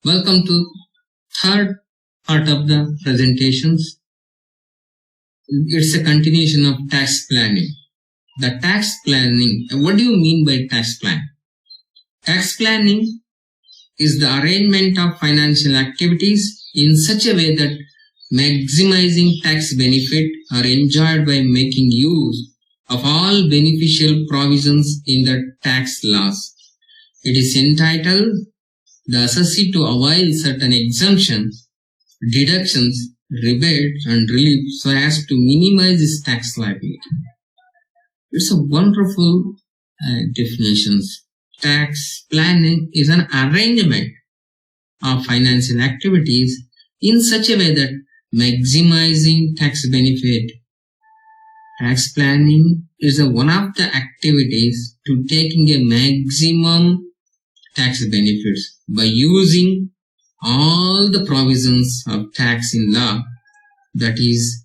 Welcome to third part of the presentations. It's a continuation of tax planning. The tax planning, what do you mean by tax plan? Tax planning is the arrangement of financial activities in such a way that maximizing tax benefit are enjoyed by making use of all beneficial provisions in the tax laws. It is entitled the necessity to avail certain exemptions, deductions, rebates, and relief so as to minimize its tax liability. It's a wonderful definitions. Tax planning is an arrangement of financial activities in such a way that maximizing tax benefit. Tax planning is one of the activities to taking a maximum tax benefits by using all the provisions of tax in law, that is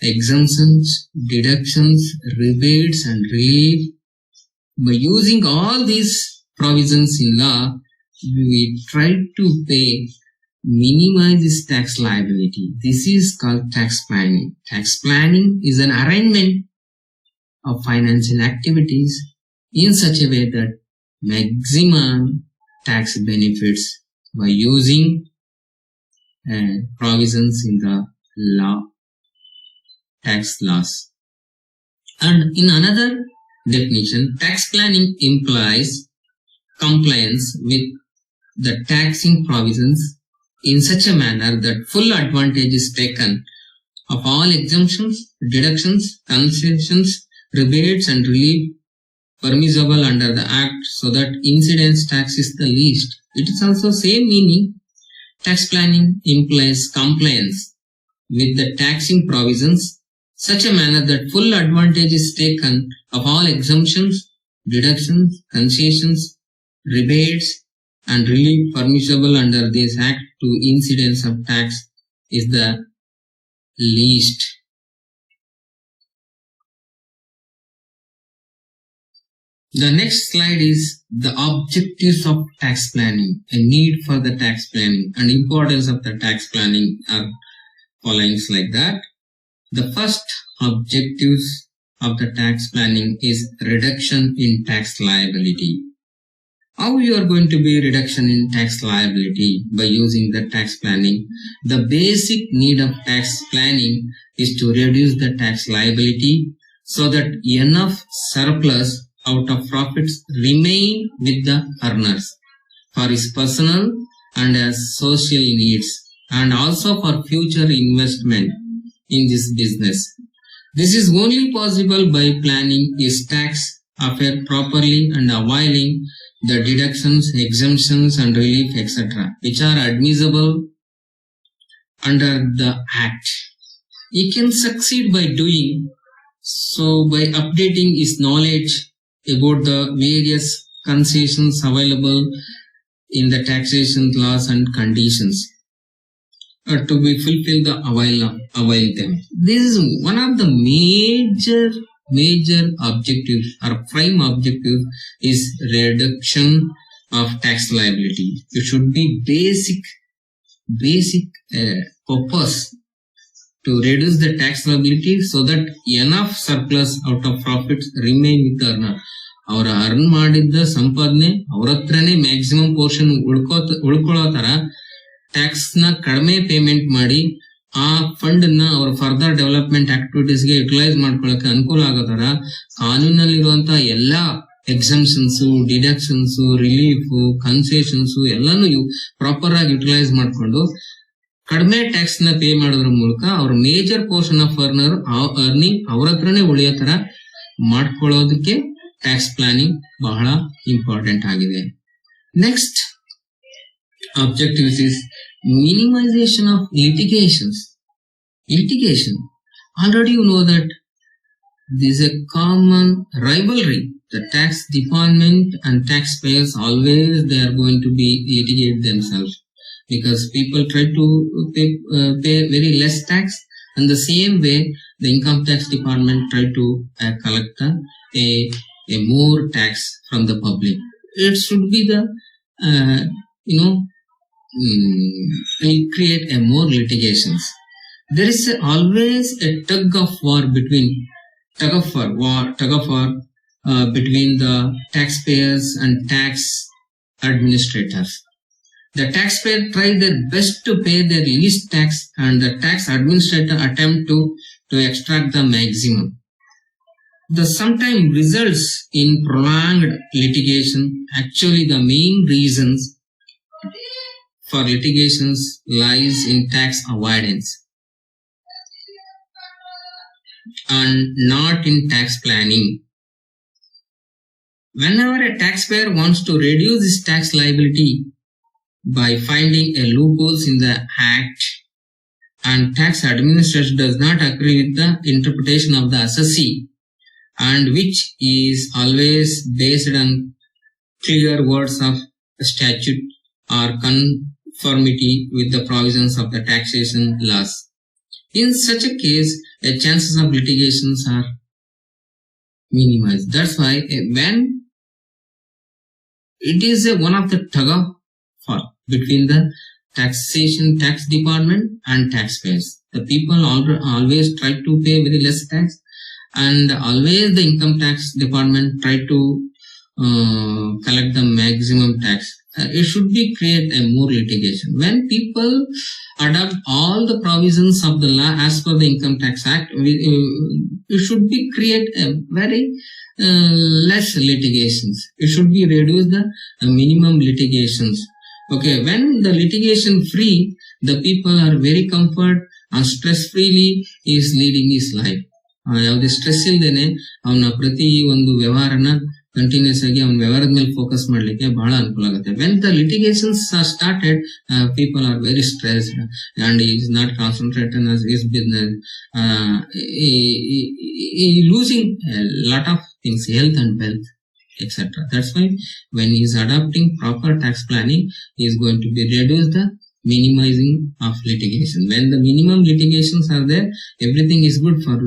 exemptions, deductions, rebates, and relief. By using all these provisions in law, we try to minimize this tax liability. This is called tax planning. Tax planning is an arrangement of financial activities in such a way that maximum tax benefits by using provisions in the law, tax laws. And in another definition, tax planning implies compliance with the taxing provisions in such a manner that full advantage is taken of all exemptions, deductions, concessions, rebates, and relief permissible under the Act so that incidence tax is the least. It is also same meaning. Tax planning implies compliance with the taxing provisions such a manner that full advantage is taken of all exemptions, deductions, concessions, rebates, and relief permissible under this Act to incidence of tax is the least. The next slide is the objectives of tax planning, a need for the tax planning, and importance of the tax planning are following like that. The first objectives of the tax planning is reduction in tax liability. How you are going to be reduction in tax liability by using the tax planning? The basic need of tax planning is to reduce the tax liability so that enough surplus out of profits remain with the earners for his personal and as social needs and also for future investment in this business. This is only possible by planning his tax affair properly and availing the deductions, exemptions, and relief, etc., which are admissible under the Act. He can succeed by doing so by updating his knowledge about the various concessions available in the taxation laws and conditions to be fulfilled the avail them. This is one of the major objectives or prime objective is reduction of tax liability. It should be basic purpose to reduce the tax liability so that enough surplus out of profits remain with the earner. ಅವರ earn ಮಾಡಿದ್ದ ಸಂಪಾದನೆ ಅವ್ರ ಹತ್ರನೇ maximum portion ಉಳ್ಕೊಳ್ಳೋ ತರ tax ನ ಕಡಿಮೆ payment ಮಾಡಿ ಆ ಫಂಡ್ ನ ಅವ್ರ ಫರ್ದರ್ ಡೆವಲಪ್ಮೆಂಟ್ ಆಕ್ಟಿವಿಟೀಸ್ ಗೆ ಯುಟಿಲೈಸ್ ಮಾಡ್ಕೊಳ್ಳಕ್ಕೆ ಅನುಕೂಲ ಆಗೋ ತರ ಕಾನೂನಲ್ಲಿರುವಂತಹ ಎಲ್ಲಾ ಎಕ್ಸಂಪ್ಷನ್ಸ್, ಡಿಡಕ್ಷನ್ಸ್, ರಿಲೀಫ್, ಕನ್ಸೆಷನ್ಸ್ ಎಲ್ಲಾನು ಪ್ರಾಪರ್ ಆಗಿ ಯುಟಿಲೈಸ್ ಮಾಡ್ಕೊಂಡು ಕಡಿಮೆ ಟ್ಯಾಕ್ಸ್ ನ ಪೇ ಮಾಡೋದ್ರ ಮೂಲಕ ಅವ್ರ ಮೇಜರ್ ಪೋರ್ಷನ್ ಆಫ್ ಅರ್ನಿಂಗ್ ಅವ್ರ ಹತ್ರನೇ ಉಳಿಯೋ ತರ ಮಾಡ್ಕೊಳ್ಳೋದಕ್ಕೆ ಟ್ಯಾಕ್ಸ್ ಪ್ಲಾನಿಂಗ್ ಬಹಳ ಇಂಪಾರ್ಟೆಂಟ್ ಆಗಿದೆ. Next objectives is minimization of litigations. Litigation. Already you know that there is a common rivalry. The tax department and taxpayers always they are going to be litigate themselves because people try to pay very less tax, and the same way the income tax department try to collect a more tax from the public. It should be the will create a more litigations. There is always a tug of war between the taxpayers and tax administrators. The taxpayer try their best to pay their least tax, and the tax administrator attempt to extract the maximum. The sometimes results in prolonged litigation. Actually, the main reasons for litigations lies in tax avoidance and not in tax planning. Whenever a taxpayer wants to reduce his tax liability by finding a loopholes in the act, and tax administration does not agree with the interpretation of the assessee, and which is always based on clear words of statute or conformity with the provisions of the taxation laws. In such a case, the chances of litigations are minimized. That's why when it is one of the tug of war between the tax department and taxpayers. The people always try to pay very less tax, and always the income tax department try to collect the maximum tax. It should be create a more litigation. When people adopt all the provisions of the law as per the Income Tax Act, it should be create a very less litigations. It should be reduce the minimum litigations. Okay, when the litigation free, the people are very comfort and stress freely is leading his life. ಯಾವುದೇ stress ಇಲ್ದೇನೆ ಅವನ ಪ್ರತಿ ಒಂದು ವ್ಯವಹಾರನ continuous ಆಗಿ ಅವನ ವ್ಯವಹಾರದ ಮೇಲೆ ಫೋಕಸ್ ಮಾಡ್ಲಿಕ್ಕೆ ಬಹಳ ಅನುಕೂಲ ಆಗುತ್ತೆ. When the litigations R started, people are very stressed and is not concentrated on his business, losing a lot of things, health and wealth, etc. That's why when he is adopting proper tax planning, he is going to be reduce the minimizing of litigation. When the minimum litigations are there, everything is good for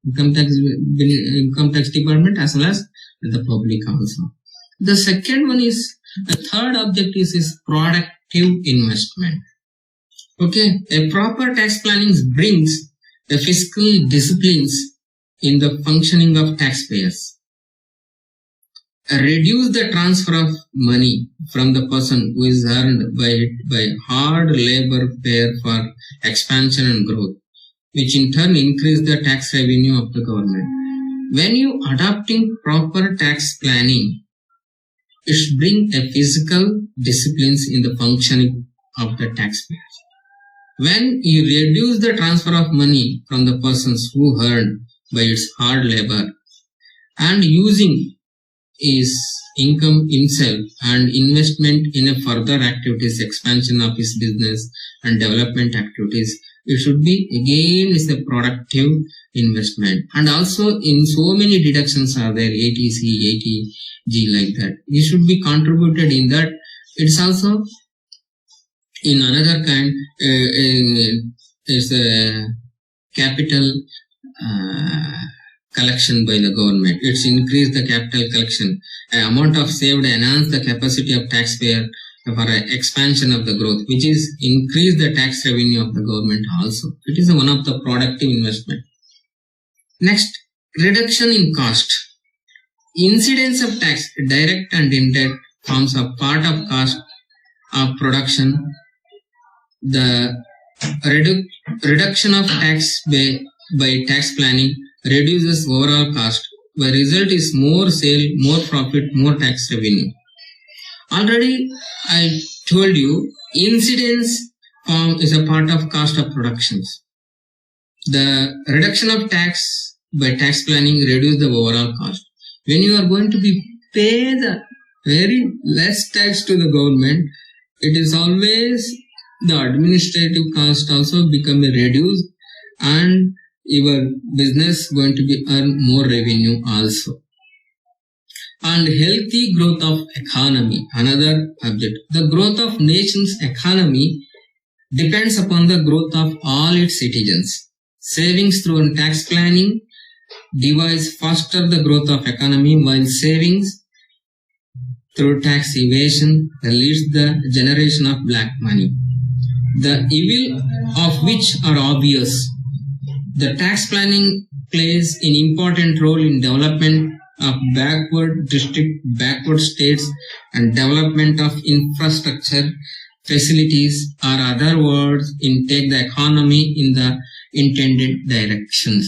income tax department as well as the public also. The second one is, the third objective is productive investment. Okay, a proper tax planning brings the fiscal disciplines in the functioning of taxpayers. Reduce the transfer of money from the person who is earned by hard labor pair for expansion and growth, which in turn increase the tax revenue of the government. When you adopting proper tax planning, it should bring a physical disciplines in the functioning of the taxpayers. When you reduce the transfer of money from the persons who earned by its hard labor and using his income himself and investment in a further activities, expansion of his business and development activities, it should be again is a productive investment. And also in so many deductions are there, ATC, ATG, like that. It should be contributed in that. It's also in another kind, is a capital collection by the government. It's increased the capital collection. An amount of saved enhance the capacity of taxpayer for expansion of the growth, which is increase the tax revenue of the government also. It is one of the productive investment. Next, reduction in cost. Incidence of tax, direct and indirect, forms a part of cost of production. The reduction of tax by tax planning reduces overall cost. The result is more sale, more profit, more tax revenue. Already I told you, incidence form is a part of cost of productions. The reduction of tax by tax planning reduce the overall cost. When you are going to be pay the very less tax to the government, it is always the administrative cost also become reduced, and your business going to be earn more revenue also. And healthy growth of economy, another object. The growth of nation's economy depends upon the growth of all its citizens. Savings through tax planning devise foster the growth of economy, while savings through tax evasion leads the generation of black money, the evil of which are obvious. The tax planning plays an important role in development of backward states and development of infrastructure facilities, or other words, in take the economy in the intended directions.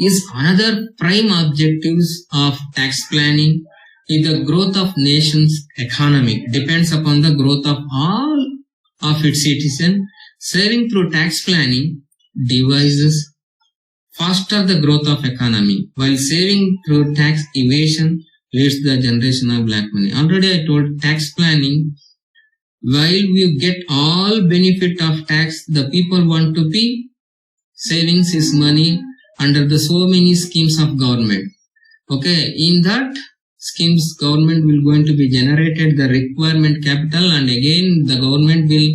Is another prime objectives of tax planning is the growth of nation's economy depends upon the growth of all of its citizens. Saving through tax planning devices foster the growth of economy, while saving through tax evasion leads the generation of black money. Already I told tax planning, while we get all benefit of tax, the people want to be savings his money under the so many schemes of government. Okay, in that schemes government will going to be generated the requirement capital, and again the government will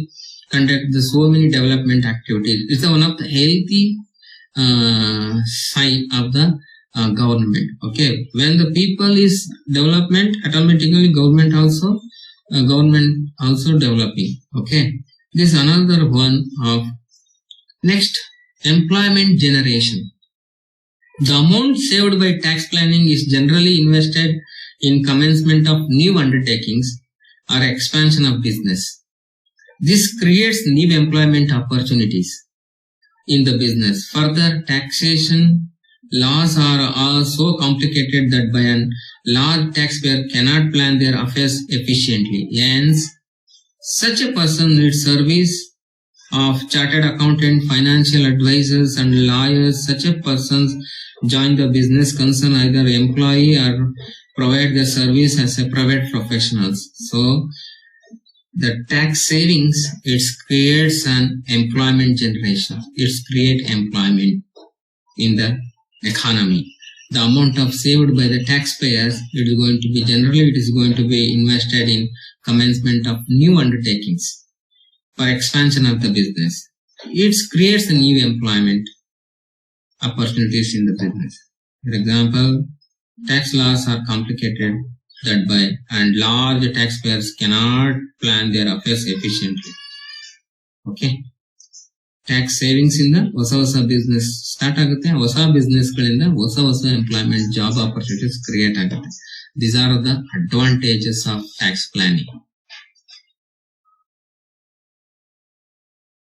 conduct the so many development activities. It's one of the healthy side of the government. Okay, when the people is development, automatically government also developing. Okay, this is another one of next employment generation. The amount saved by tax planning is generally invested in commencement of new undertakings or expansion of business. This creates new employment opportunities in the business. Further, taxation laws are so complicated that by a large taxpayer cannot plan their affairs efficiently. Hence, such a person needs service of chartered accountant, financial advisors and lawyers. Such a person join the business concern either employee or provide the service as a private professionals. So the tax savings, it creates an employment generation. It creates employment in the economy. The amount of saved by the taxpayers, it is going to be generally invested in commencement of new undertakings for expansion of the business. It creates a new employment opportunities in the business. For example, tax laws are complicated that by and large taxpayers cannot plan their affairs efficiently. Okay. Tax savings in the ಹೊಸ business start ಆಗುತ್ತೆ. ಹೊಸ business ಗಳಿಂದ ಹೊಸ employment job opportunities create ಆಗುತ್ತೆ. These are the advantages of tax planning.